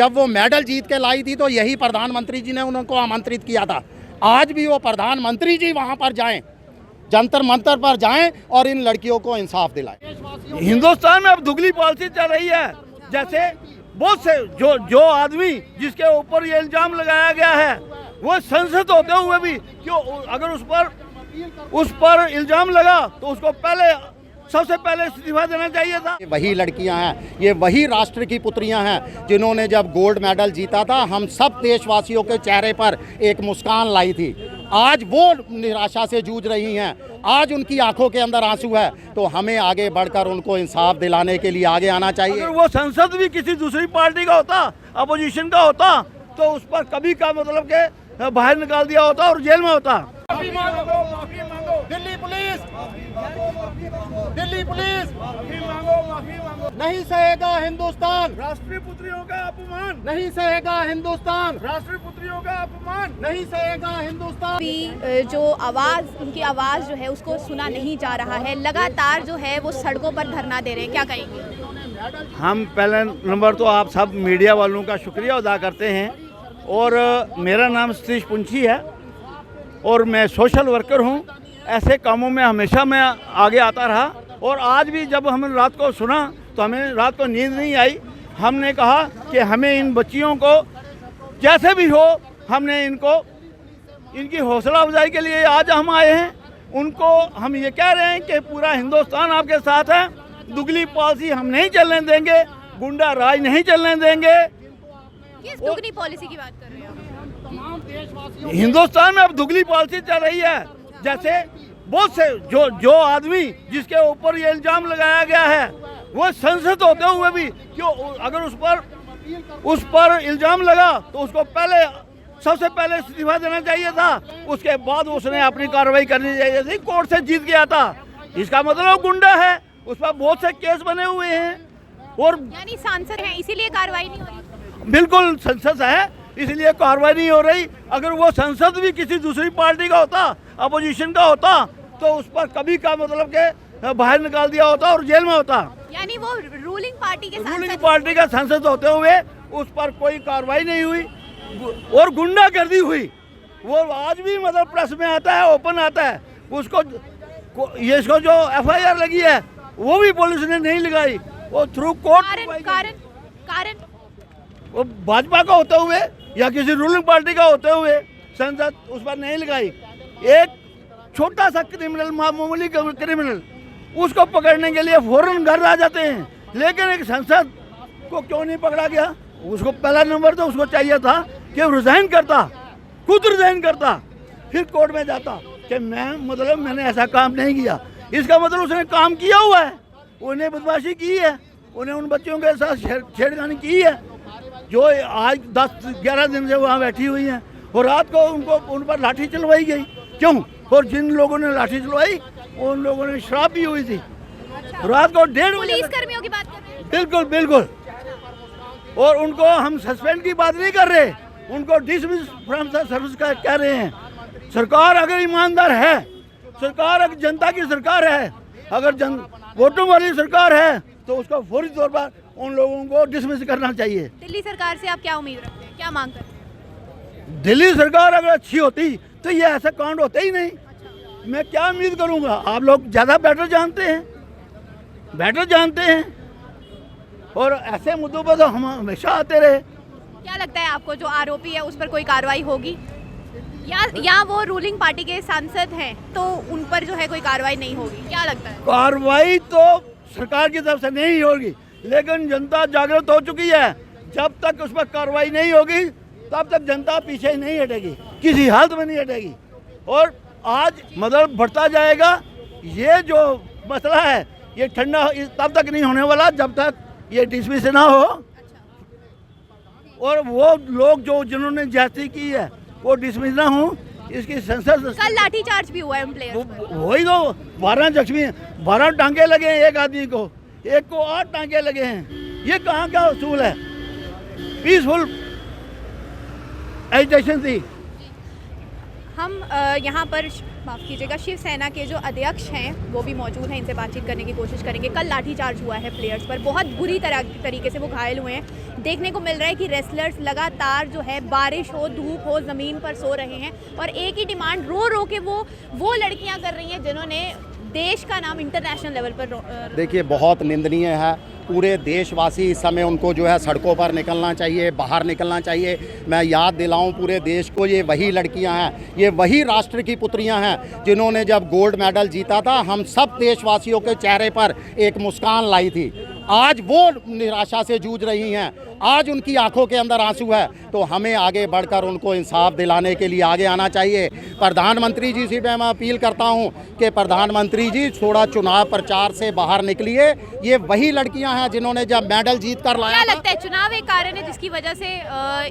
जब वो मेडल जीत के लाई थी तो यही प्रधानमंत्री जी ने उनको आमंत्रित किया था। आज भी वो प्रधानमंत्री जी वहाँ पर जाएं, जंतर मंतर पर जाएं और इन लड़कियों को इंसाफ दिलाएं। हिंदुस्तान में अब दुगली पॉलिसी चल रही है। जैसे बहुत से जो आदमी जिसके ऊपर ये इल्जाम लगाया गया है वो संसद होते हुए भी क्यों, अगर उस पर इल्जाम लगा तो उसको सबसे पहले इस्तीफा देना चाहिए था। वही लड़कियां हैं, ये वही राष्ट्र की पुत्रियां हैं जिन्होंने जब गोल्ड मेडल जीता था हम सब देशवासियों के चेहरे पर एक मुस्कान लाई थी। आज वो निराशा से जूझ रही हैं, आज उनकी आंखों के अंदर आंसू है, तो हमें आगे बढ़कर उनको इंसाफ दिलाने के लिए आगे आना चाहिए। अगर वो संसद भी किसी दूसरी पार्टी का होता, अपोजिशन का होता, तो उस पर कभी का मतलब के बाहर निकाल दिया होता और जेल में होता। माफी मांगो, दिल्ली पुलिस, माफी मांगो। नहीं सहेगा हिंदुस्तान राष्ट्रीय पुत्रियों का अपमान, नहीं सहेगा हिंदुस्तान, राष्ट्रीय पुत्रियों का अपमान नहीं सहेगा हिंदुस्तान। भी जो उनकी आवाज़ जो है उसको सुना नहीं जा रहा है, लगातार जो है वो सड़कों पर धरना दे रहे हैं, क्या कहेंगे? हम पहले नंबर तो आप सब मीडिया वालों का शुक्रिया अदा करते हैं और मेरा नाम सतीश पुंछी है और मैं सोशल वर्कर हूं। ऐसे कामों में हमेशा मैं आगे आता रहा और आज भी जब हमने रात को सुना तो हमें रात को नींद नहीं आई। हमने कहा कि हमें इन बच्चियों को जैसे भी हो, हमने इनकी हौसला अफजाई के लिए आज हम आए हैं। उनको हम ये कह रहे हैं कि पूरा हिंदुस्तान आपके साथ है, दुगली पॉलिसी हम नहीं चलने देंगे, गुंडा राज नहीं चलने देंगे। किस दुगनी पॉलिसी की बात कर रहे हैं? हिंदुस्तान में अब दुगली पॉलिसी चल रही है। जैसे बहुत से जो आदमी जिसके ऊपर ये इल्जाम लगाया गया है वो संसद होते हुए भी क्यों, अगर उस पर इल्जाम लगा तो उसको सबसे पहले इस्तीफा देना चाहिए था। उसके बाद उसने अपनी कार्रवाई करनी चाहिए थी। कोर्ट से जीत गया था, इसका मतलब गुंडा है, उस पर बहुत से केस बने हुए हैं और यानी सांसद हैं इसीलिए कार्रवाई नहीं हो रही। बिल्कुल संसद है इसलिए कार्रवाई नहीं हो रही। अगर वो संसद भी किसी दूसरी पार्टी का होता, अपोजिशन का होता, तो उस पर कभी का मतलब के बाहर निकाल दिया होता और जेल में होता। यानी वो रूलिंग पार्टी का सांसद होते हुए उस पर कोई कार्रवाई नहीं हुई और गुंडागर्दी हुई। वो आज भी मतलब प्रेस में आता है, ओपन आता है। इसको जो FIR लगी है वो भी पुलिस ने नहीं लगाई, वो थ्रू कोर्ट। कारण वो भाजपा का होते हुए या किसी रूलिंग पार्टी का होते हुए संसद उस पर नहीं लगाई। एक छोटा सा क्रिमिनल, मामूली क्रिमिनल, उसको पकड़ने के लिए फौरन घर आ जाते हैं, लेकिन एक संसद को क्यों नहीं पकड़ा गया? उसको पहला नंबर तो उसको चाहिए था कि रिजाइन करता, खुद रिजाइन करता, फिर कोर्ट में जाता कि मैंने ऐसा काम नहीं किया। इसका मतलब उसने काम किया हुआ है, उन्हें बदमाशी की है, उन्हें उन बच्चों के साथ छेड़खानी की है जो आज 10-11 दिन से वहाँ बैठी हुई हैं और रात को उन पर लाठी चलवाई गई। क्यों? और जिन लोगों ने लाठी चलवाई उन लोगों ने शराब पी हुई थी। रात को 1:30 पुलिस कर्मियों की बात कर रहे हैं? बिल्कुल। और उनको हम सस्पेंड की बात नहीं कर रहे, उनको डिसमिस फ्रॉम सर्विस का कह रहे हैं। सरकार अगर ईमानदार है, सरकार अगर जनता की सरकार है, अगर वोटों वाली सरकार है, तो उसको फौरी तौर पर उन लोगों को डिसमिस करना चाहिए। दिल्ली सरकार से आप क्या उम्मीद रखते हैं, क्या मांग करते हैं? दिल्ली सरकार अगर अच्छी होती तो ये ऐसा कांड होते ही नहीं। मैं क्या उम्मीद करूंगा? आप लोग ज़्यादा बेटर जानते हैं और ऐसे मुद्दों पर तो हम हमेशा आते रहे। क्या लगता है आपको जो आरोपी है उस पर कोई कार्रवाई होगी या वो रूलिंग पार्टी के सांसद हैं तो उन पर जो है कोई कार्रवाई नहीं होगी? क्या लगता है? कार्रवाई तो सरकार की तरफ से नहीं होगी, लेकिन जनता जागृत हो चुकी है। जब तक उस पर कार्रवाई नहीं होगी तब तक जनता पीछे नहीं हटेगी, किसी हालत में नहीं हटेगी। और आज मतलब बढ़ता जाएगा। ये जो मसला है ये ठंडा तब तक नहीं होने वाला जब तक ये डिसमिस ना हो और वो लोग जिन्होंने ज्यादती की है वो डिसमिस ना हो। इसकी संसद कल लाठीचार्ज भी हुआ है उन प्लेयर्स पर। वही तो 12 जख्मी, 12 टांगे लगे हैं एक आदमी को, एक को 8 टांगे लगे हैं। ये कहाँ का उसूल है? पीसफुल एजिटेशन थी। हम यहाँ पर माफ़ कीजिएगा शिवसेना के जो अध्यक्ष हैं वो भी मौजूद हैं, इनसे बातचीत करने की कोशिश करेंगे। कल लाठीचार्ज हुआ है प्लेयर्स पर, बहुत बुरी तरीके से वो घायल हुए हैं। देखने को मिल रहा है कि रेसलर्स लगातार जो है बारिश हो धूप हो ज़मीन पर सो रहे हैं और एक ही डिमांड रो रो के वो लड़कियाँ कर रही हैं जिन्होंने देश का नाम इंटरनेशनल लेवल पर देखिए बहुत निंदनीय है। पूरे देशवासी इस समय उनको जो है सड़कों पर निकलना चाहिए, बाहर निकलना चाहिए। मैं याद दिलाऊं पूरे देश को, ये वही लड़कियां हैं, ये वही राष्ट्र की पुत्रियां हैं जिन्होंने जब गोल्ड मेडल जीता था हम सब देशवासियों के चेहरे पर एक मुस्कान लाई थी। आज वो निराशा से जूझ रही हैं, आज उनकी आंखों के अंदर आंसू है। तो हमें आगे बढ़कर उनको इंसाफ दिलाने के लिए आगे आना चाहिए। प्रधानमंत्री जी से मैं अपील करता हूं कि प्रधानमंत्री जी थोड़ा चुनाव प्रचार से बाहर निकलिए। ये वही लड़कियां हैं जिन्होंने जब मेडल जीत कर लाया। क्या लगता है चुनाव एक कारण है जिसकी वजह से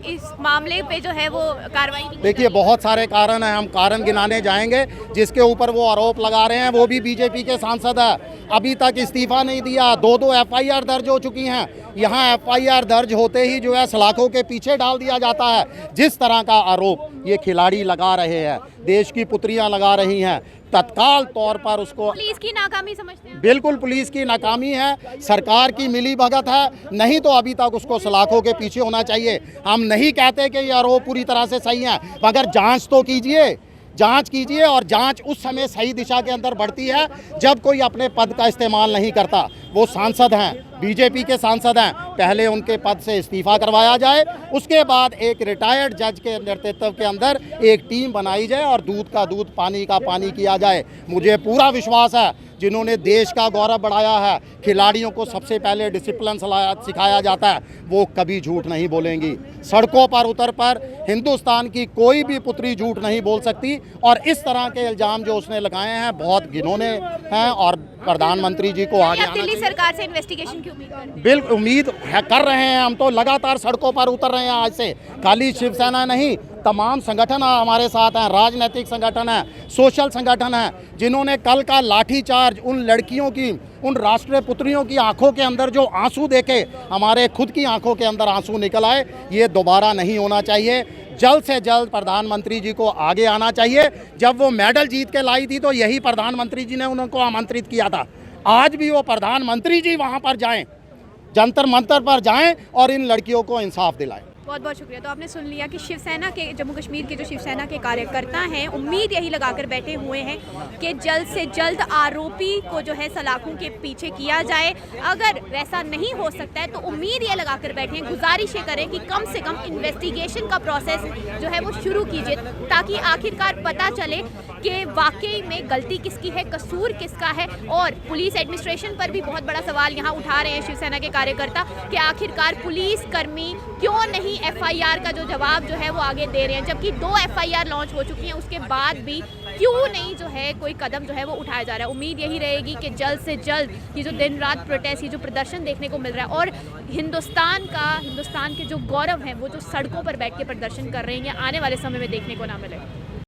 इस मामले पे जो है वो कार्रवाई नहीं? देखिए बहुत सारे कारण हैं, हम कारण गिनाने जाएंगे। जिसके ऊपर वो आरोप लगा रहे हैं वो भी बीजेपी के सांसद है, अभी तक इस्तीफा नहीं दिया। 2 एफआईआर दर्ज हो चुकी हैं। यहाँ एफआईआर दर्ज होते ही जो है सलाखों के पीछे डाल दिया जाता है। जिस तरह का आरोप ये खिलाड़ी लगा रहे हैं, देश की पुत्रियां लगा रही हैं, तत्काल तौर पर उसको पुलिस की नाकामी समझते हैं? बिल्कुल पुलिस की नाकामी है, सरकार की मिलीभगत है। नहीं तो अभी तक उसको सलाखों के पीछे होना चाहिए। हम नहीं कहते कि ये आरोप पूरी तरह से सही है, मगर जांच तो कीजिए, जांच कीजिए। और जांच उस समय सही दिशा के अंदर बढ़ती है जब कोई अपने पद का इस्तेमाल नहीं करता। वो सांसद हैं, बीजेपी के सांसद हैं, पहले उनके पद से इस्तीफा करवाया जाए, उसके बाद एक रिटायर्ड जज के नेतृत्व के अंदर एक टीम बनाई जाए और दूध का दूध पानी का पानी किया जाए। मुझे पूरा विश्वास है जिन्होंने देश का गौरव बढ़ाया है, खिलाड़ियों को सबसे पहले डिसिप्लिन सिखाया जाता है, वो कभी झूठ नहीं बोलेंगी। सड़कों पर उतर पर हिंदुस्तान की कोई भी पुत्री झूठ नहीं बोल सकती। और इस तरह के इल्ज़ाम जो उसने लगाए हैं बहुत घिनौने हैं और प्रधानमंत्री जी को आगे आना दिल्ली चाहिए। सरकार से इन्वेस्टिगेशन की उम्मीद करें? बिल्कुल उम्मीद है, कर रहे हैं। हम तो लगातार सड़कों पर उतर रहे हैं आज से। खाली शिवसेना नहीं, तमाम संगठन हमारे साथ हैं, राजनीतिक संगठन हैं, सोशल संगठन हैं, जिन्होंने कल का लाठीचार्ज उन लड़कियों की, उन राष्ट्रीय पुत्रियों की आंखों के अंदर जो आंसू देखे, हमारे खुद की आंखों के अंदर आंसू निकल आए। ये दोबारा नहीं होना चाहिए। जल्द से जल्द प्रधानमंत्री जी को आगे आना चाहिए। जब वो मेडल जीत के लाई थी तो यही प्रधानमंत्री जी ने उनको आमंत्रित किया था। आज भी वो प्रधानमंत्री जी वहाँ पर जाएं, जंतर मंतर पर जाएं और इन लड़कियों को इंसाफ दिलाएं। बहुत बहुत शुक्रिया। तो आपने सुन लिया कि शिवसेना के, जम्मू कश्मीर के जो शिवसेना के कार्यकर्ता हैं, उम्मीद यही लगाकर बैठे हुए हैं कि जल्द से जल्द आरोपी को जो है सलाखों के पीछे किया जाए। अगर वैसा नहीं हो सकता है तो उम्मीद ये लगाकर बैठे हैं, गुजारिश ये करें कि कम से कम इन्वेस्टिगेशन का प्रोसेस जो है वो शुरू कीजिए, ताकि आखिरकार पता चले कि वाकई में गलती किसकी है, कसूर किसका है। और पुलिस एडमिनिस्ट्रेशन पर भी बहुत बड़ा सवाल यहाँ उठा रहे हैं शिवसेना के कार्यकर्ता कि आखिरकार पुलिस कर्मी क्यों नहीं एफआईआर का जो जवाब जो है वो आगे दे रहे हैं, जबकि 2 एफआईआर लॉन्च हो चुकी हैं, उसके बाद भी क्यों नहीं जो है कोई कदम जो है वो उठाया जा रहा है। उम्मीद यही रहेगी कि जल्द से जल्द ये जो दिन रात प्रोटेस्ट, ये जो प्रदर्शन देखने को मिल रहा है और हिंदुस्तान के जो गौरव हैं वो जो सड़कों पर बैठ के प्रदर्शन कर रहे हैं, आने वाले समय में देखने को ना मिले।